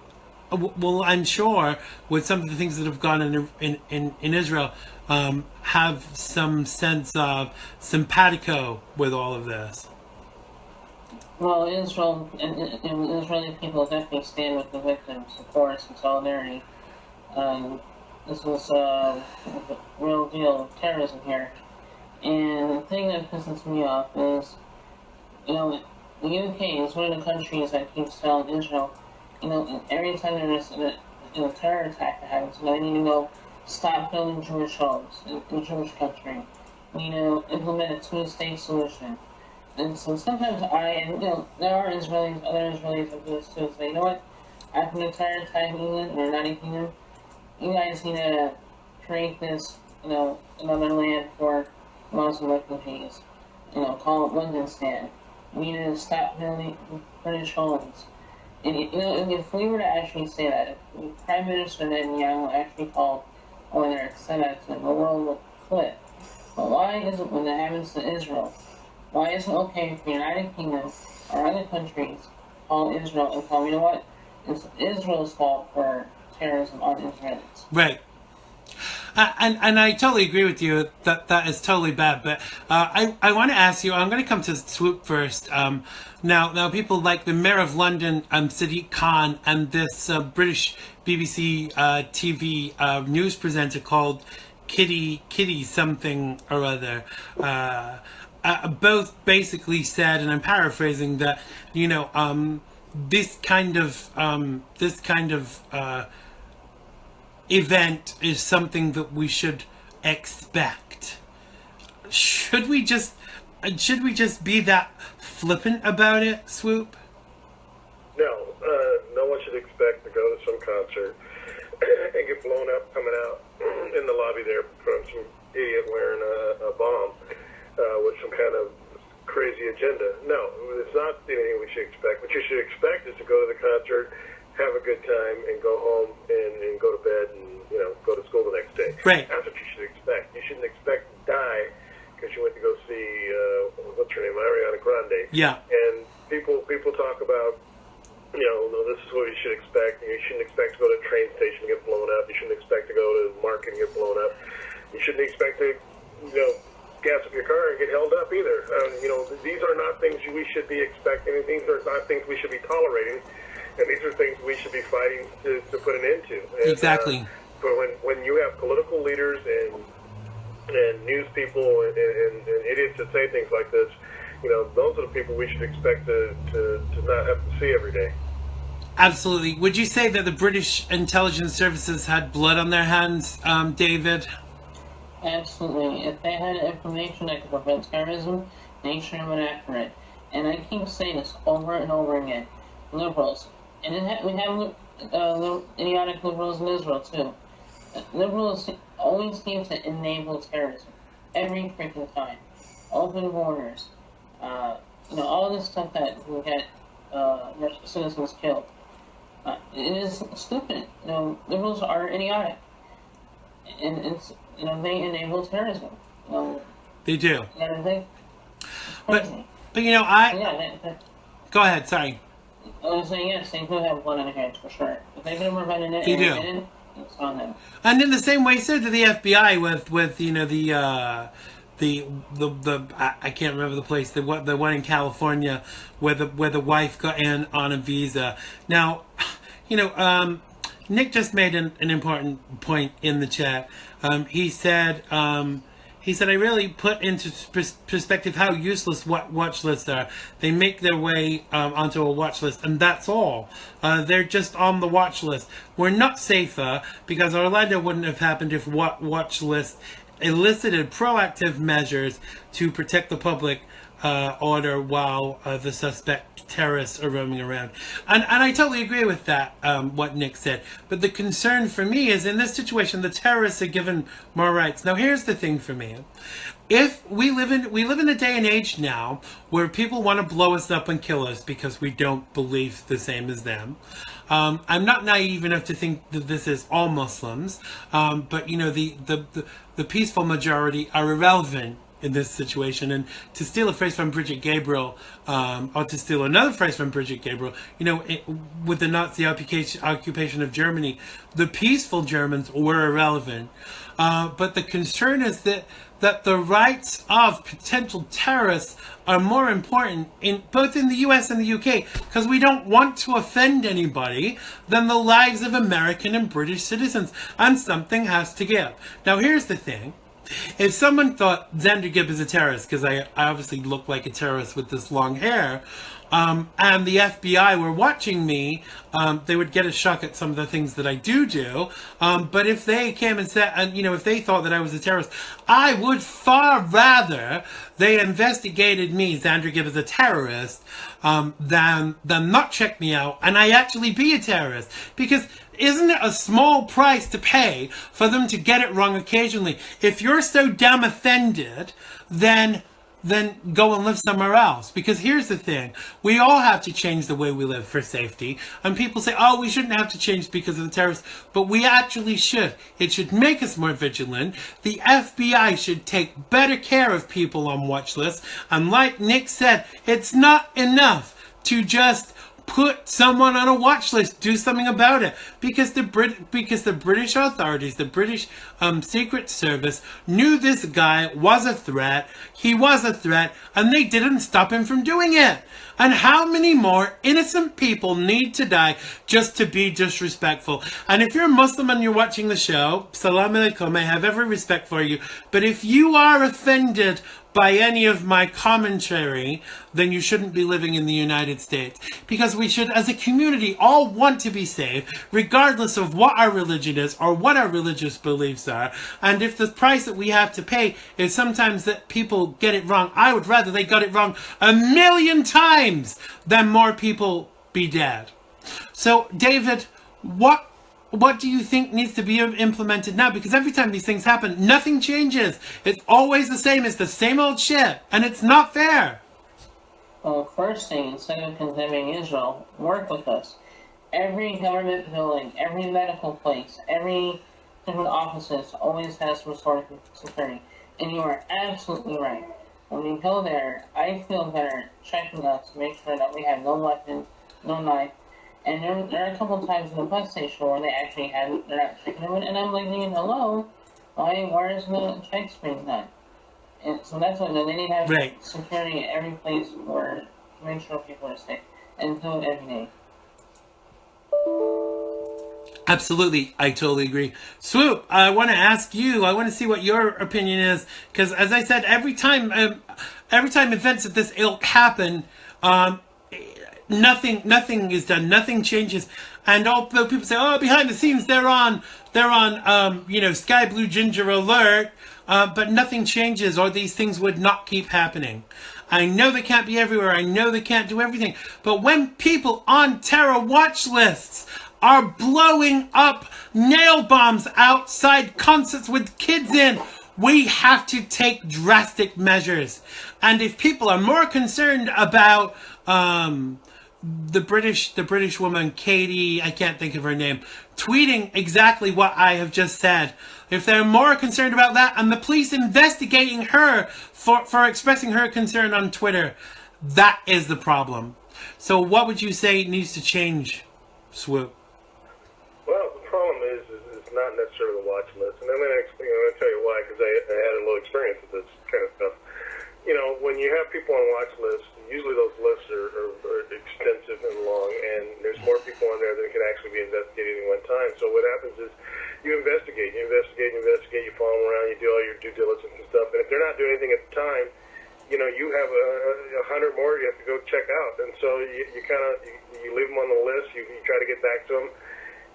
Speaker 2: well, I'm sure with some of the things that have gone in Israel, have some sense of simpatico with all of this.
Speaker 6: Well, Israel and Israeli people definitely stand with the victims, of course, in solidarity. This was a real deal of terrorism here. And the thing that pisses me off is, you know, the UK is one of the countries that keeps telling Israel, you know, every time there's a terror attack that happens, they need to go stop building Jewish homes in the Jewish country. You know, implement a two-state solution. And so sometimes you know, there are other Israelis that do this too. Say, you know what? After the terror attack in England or United Kingdom, you guys need to create this, you know, another land for Muslim refugees. You know, call it Londonstan. We need to stop building British homes. And you know, if we were to actually say that, if Prime Minister Netanyahu actually called whether it's said that the world will flip. But why is it when that happens to Israel? Why is it okay for the United Kingdom or other countries call Israel and tell, you know what, it's Israel's fault for terrorism on Israelis?
Speaker 2: Right. And I totally agree with you that is totally bad. But I want to ask you, I'm going to come to Swoop first. Now people like the Mayor of London, Sadiq Khan, and this British BBC TV news presenter called Kitty something or other. both basically said, and I'm paraphrasing, that this kind of event is something that we should expect. Should we just be that flippant about it, Swoop?
Speaker 3: No, no one should expect to go to some concert and get blown up coming out in the lobby there from some idiot wearing a bomb with some kind of crazy agenda. No, it's not anything we should expect. What you should expect is to go to the concert, have a good time, and go home and go to bed and go to school the next day.
Speaker 2: Right.
Speaker 3: That's what you should expect. You shouldn't expect to die because you went to go see what's her name, Ariana Grande.
Speaker 2: Yeah.
Speaker 3: And people talk about, this is what you should expect. You shouldn't expect to go to a train station and get blown up. You shouldn't expect to go to the market and get blown up. You shouldn't expect to, gas up your car and get held up either. These are not things we should be expecting. These are not things we should be tolerating. And these are things we should be fighting to put an end to. And,
Speaker 2: exactly.
Speaker 3: But when you have political leaders and news people and idiots that say things like this, those are the people we should expect to not have to see every day.
Speaker 2: Absolutely. Would you say that the British intelligence services had blood on their hands, David?
Speaker 6: Absolutely. If they had information that could prevent terrorism, they should have been after it. And I keep saying this over and over again. Liberals. And we have idiotic liberals in Israel, too. Liberals always seem to enable terrorism. Every freaking time. Open borders. All this stuff that we get citizens killed. It is stupid. Liberals are idiotic. And it's, they enable terrorism.
Speaker 2: They do. But go ahead, sorry.
Speaker 6: I was saying, yes, they do have blood on their hands, for sure. If they could have prevented it,
Speaker 2: they do.
Speaker 6: It's on them.
Speaker 2: And in the same way, so did the FBI with I can't remember the place, the one in California where the wife got in on a visa. Now, Nick just made an important point in the chat. He said I really put into perspective how useless watch lists are. They make their way onto a watch list, and that's all. They're just on the watch list. We're not safer because Orlando wouldn't have happened if watch lists elicited proactive measures to protect the public order while the suspect terrorists are roaming around. And I totally agree with that, what Nick said. But the concern for me is in this situation, the terrorists are given more rights. Now, here's the thing for me. If we live in a day and age now where people want to blow us up and kill us because we don't believe the same as them. I'm not naive enough to think that this is all Muslims, but the peaceful majority are irrelevant in this situation. And to steal a phrase from Bridget Gabriel, or to steal another phrase from Bridget Gabriel, with the Nazi occupation of Germany, the peaceful Germans were irrelevant. But the concern is that the rights of potential terrorists are more important both in the US and the UK, because we don't want to offend anybody, than the lives of American and British citizens. And something has to give. Now, here's the thing. If someone thought Xander Gibb is a terrorist, because I obviously look like a terrorist with this long hair, and the FBI were watching me, they would get a shock at some of the things that I do. But if they came and said, if they thought that I was a terrorist, I would far rather they investigated me, Xander Gibb, as a terrorist, than not check me out and I actually be a terrorist. Because isn't it a small price to pay for them to get it wrong occasionally? If you're so damn offended, then go and live somewhere else. Because here's the thing. We all have to change the way we live for safety. And people say, oh, we shouldn't have to change because of the terrorists. But we actually should. It should make us more vigilant. The FBI should take better care of people on watch lists. And like Nick said, it's not enough to just put someone on a watch list, do something about it, because the British authorities, the British Secret Service knew this guy was a threat. He was a threat, and they didn't stop him from doing it. And how many more innocent people need to die just to be disrespectful? And if you're a Muslim and you're watching the show, salam alaikum, I have every respect for you. But if you are offended by any of my commentary, then you shouldn't be living in the United States. Because we should, as a community, all want to be safe, regardless of what our religion is or what our religious beliefs are. And if the price that we have to pay is sometimes that people get it wrong, I would rather they got it wrong 1,000,000 times than more people be dead. So, David, what do you think needs to be implemented now? Because every time these things happen, nothing changes. It's always the same. It's the same old shit. And it's not fair.
Speaker 6: Well, first thing, instead of condemning Israel, work with us. Every government building, every medical place, every different offices always has restored security. And you are absolutely right. When we go there, I feel better checking us to make sure that we have no weapon, no knife. And there are a couple of times in the bus station where they actually they're not checking them, and I'm like, hello, where is the check screen done? And so that's what they need to have security at every place to make sure people are safe, and do it every day.
Speaker 2: Absolutely, I totally agree. Swoop, I want to ask you, I want to see what your opinion is, because as I said, every time events of this ilk happen, nothing is done, nothing changes, and although people say, oh, behind the scenes they're on Sky Blue Ginger alert, but nothing changes, or these things would not keep happening. I know they can't be everywhere, I know they can't do everything, but when people on terror watch lists are blowing up nail bombs outside concerts with kids in, we have to take drastic measures. And if people are more concerned about the British woman, Katie, I can't think of her name, tweeting exactly what I have just said, if they're more concerned about that and the police investigating her for expressing her concern on Twitter, that is the problem. So what would you say needs to change, Swoop?
Speaker 3: Well, the problem is not necessarily the watch list, and I'm going to tell you why, because I had a little experience with this kind of stuff. When you have people on watch lists, usually those lists are extensive and long, and there's more people on there than can actually be investigated at one time. So what happens is you investigate, you follow them around, you do all your due diligence and stuff, and if they're not doing anything at the time, you have 100 more you have to go check out, and so you leave them on the list, you try to get back to them,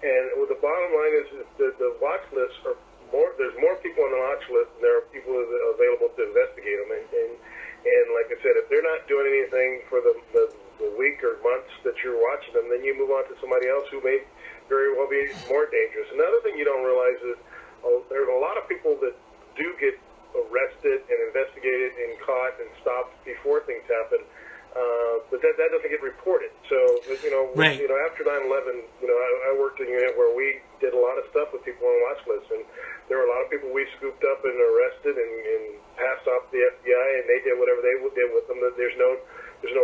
Speaker 3: and the bottom line is the watch lists are more. There's more people on the watch list than there are people available to investigate them, and like I said, if they're not doing anything for the week or months that you're watching them, then you move on to somebody else who may very well be more dangerous. Another thing you don't realize is there's a lot of people that do get arrested and investigated and caught and stopped before things happen, but that doesn't get reported. So after 9/11, I worked in a unit where we did a lot of stuff with people on watch lists, and there were a lot of people we scooped up and arrested and passed off the FBI, and they did whatever they did with them. There's no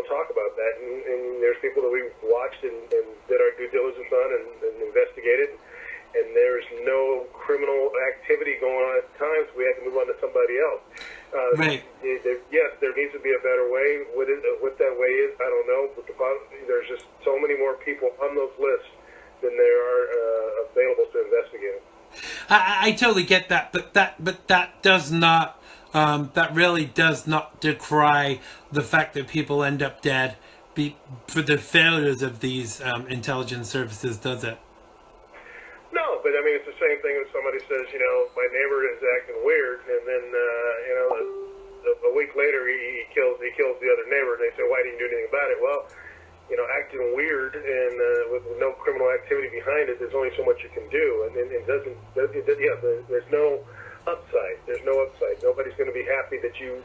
Speaker 3: talk about that, and there's people that we watched and did our due diligence on and investigated, and there's no criminal activity going on at the time, so we had to move on to somebody else. Yes, there needs to be a better way. What that way is, I don't know, but there's just so many more people on those lists than there are available to investigate.
Speaker 2: I totally get that, but that does not, that really does not decry the fact that people end up dead for the failures of these intelligence services, does it?
Speaker 3: No, but I mean, it's the same thing when somebody says, my neighbor is acting weird, and then, a week later he kills the other neighbor, and they say, why didn't you do anything about it? Well, acting weird and with no criminal activity behind it, there's only so much you can do, and there's no upside. There's no upside. Nobody's going to be happy that you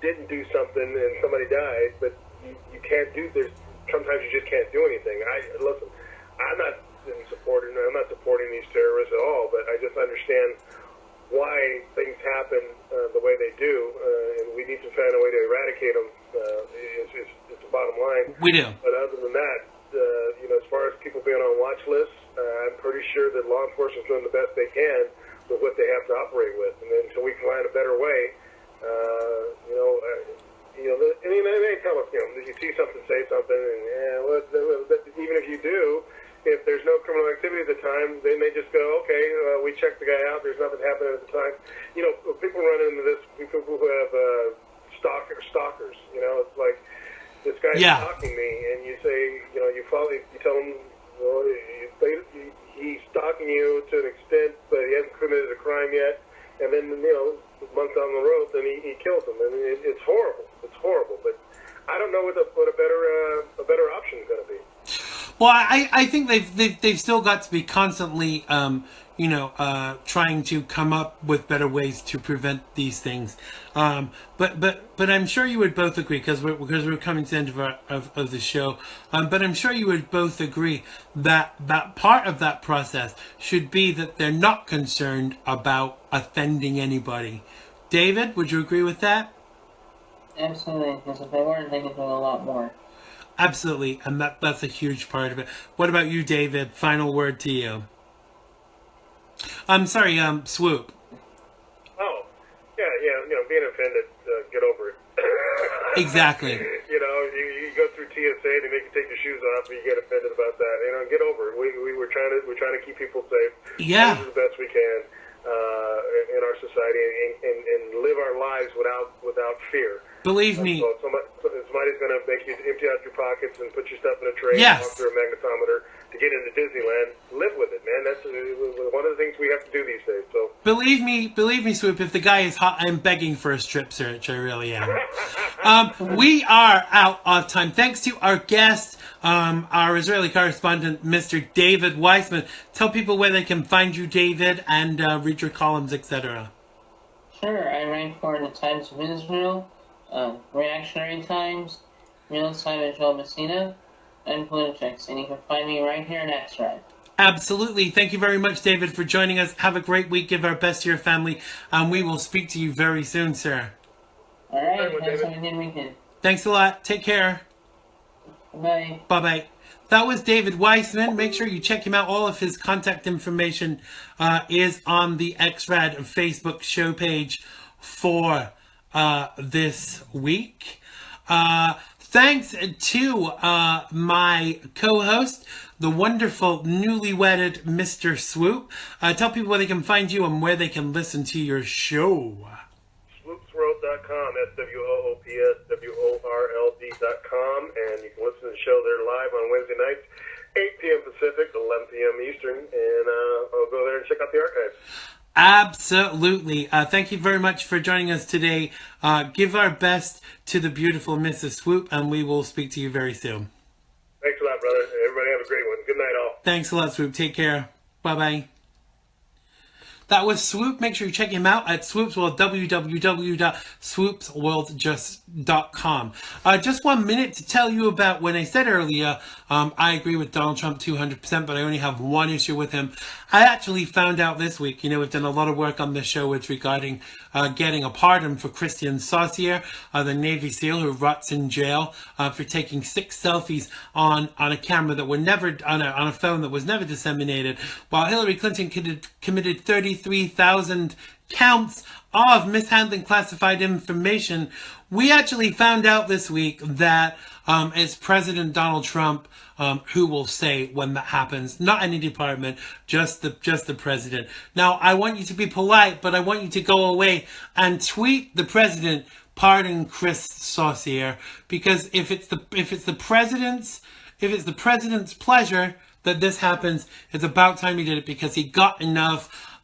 Speaker 3: didn't do something and somebody died, but you can't do. Sometimes you just can't do anything. Listen, I'm not supporting these terrorists at all, but I just understand why things happen the way they do, and we need to find a way to eradicate them. It's the bottom line.
Speaker 2: We do.
Speaker 3: But other than that, as far as people being on watch lists, I'm pretty sure that law enforcement's doing the best they can with what they have to operate with, and then until we can find a better way, they tell us, if you see something, say something, and even if you do, if there's no criminal activity at the time, they may just go, okay, we checked the guy out, there's nothing happening at the time. People run into this, people who have guy's
Speaker 2: Yeah.
Speaker 3: stalking me, and you say, you tell him, he's stalking you to an extent, but he hasn't committed a crime yet, and then, a month down the road, then he kills him, and it's horrible. It's horrible, but I don't know what a better option is going to be.
Speaker 2: Well, I think they've still got to be constantly, trying to come up with better ways to prevent these things. But I'm sure you would both agree, because we're coming to the end of the show. But I'm sure you would both agree that part of that process should be that they're not concerned about offending anybody. David, would you agree with that?
Speaker 6: Absolutely, because if they weren't, they could do a lot more.
Speaker 2: Absolutely, and that's a huge part of it. What about you, David? Final word to you. I'm sorry, Swoop.
Speaker 3: Oh, yeah, being offended, get over it.
Speaker 2: Exactly.
Speaker 3: You go through TSA, they make you take your shoes off, and you get offended about that. Get over it. We're trying to keep people safe.
Speaker 2: Yeah.
Speaker 3: Do the best we can in our society, and live our lives without fear.
Speaker 2: Believe me.
Speaker 3: So somebody's going to make you empty out your pockets and put your stuff in a tray
Speaker 2: Yes.
Speaker 3: and walk through a magnetometer to get into Disneyland. Live with it, man. That's one of the things we have to do these days. So
Speaker 2: Believe me, Swoop, if the guy is hot, I'm begging for a strip search. I really am. We are out of time. Thanks to our guest, our Israeli correspondent, Mr. David Weissman. Tell people where they can find you, David, and read your columns, etc.
Speaker 6: Sure, I write for the Times of Israel, Reactionary Times, Real Time Israel Messina, and Politics, and you can find me right here in Xrad.
Speaker 2: Absolutely. Thank you very much, David, for joining us. Have a great week. Give our best to your family, and we will speak to you very soon, sir.
Speaker 6: All right, have a good weekend.
Speaker 2: Thanks a lot. Take care.
Speaker 6: Bye.
Speaker 2: Bye-bye. That was David Weissman. Make sure you check him out. All of his contact information is on the X-RAD Facebook show page for this week. Thanks to my co-host, the wonderful newly-wedded Mr. Swoop. Tell people where they can find you and where they can listen to your show.
Speaker 3: swoopsworld.com, SWOOPSWORLD.com, and you can listen to the show there live on Wednesday nights, 8 p.m. Pacific, 11 p.m. Eastern, and I'll go there and check out the archives.
Speaker 2: Absolutely. Thank you very much for joining us today. Give our best to the beautiful Mrs. Swoop, and we will speak to you very soon.
Speaker 3: Thanks a lot, brother. Everybody have a great one. Good night, all.
Speaker 2: Thanks a lot, Swoop. Take care. Bye-bye. That was Swoop. Make sure you check him out at Swoop's World, www.swoopsworldjust.com. Just 1 minute to tell you about when I said earlier, I agree with Donald Trump 200%, but I only have one issue with him. I actually found out this week, we've done a lot of work on this show with regarding getting a pardon for Christian Saucier, the Navy SEAL who rots in jail for taking 6 selfies on a camera that were never, on a phone that was never disseminated, while Hillary Clinton committed 33,000 counts of mishandling classified information. We actually found out this week that it's President Donald Trump who will say when that happens. Not any department, just the president. Now, I want you to be polite, but I want you to go away and tweet the president, pardon Chris Saucier, because if it's the president's pleasure that this happens, it's about time he did it, because he got enough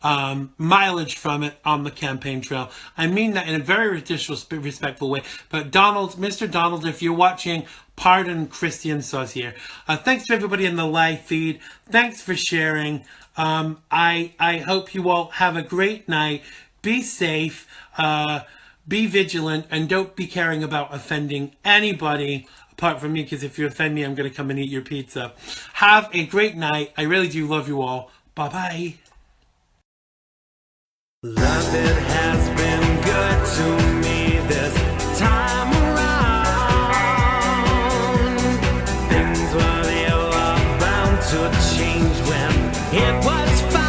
Speaker 2: mileage from it on the campaign trail. I mean that in a very disrespectful way. But Mr. Donald, if you're watching, pardon Christian Saucier. Thanks to everybody in the live feed. Thanks for sharing. I hope you all have a great night. Be safe. Be vigilant, and don't be caring about offending anybody apart from me, because if you offend me, I'm going to come and eat your pizza. Have a great night. I really do love you all. Bye-bye.
Speaker 1: Love, it has been good to me this time around. Things were never bound to change when it was found.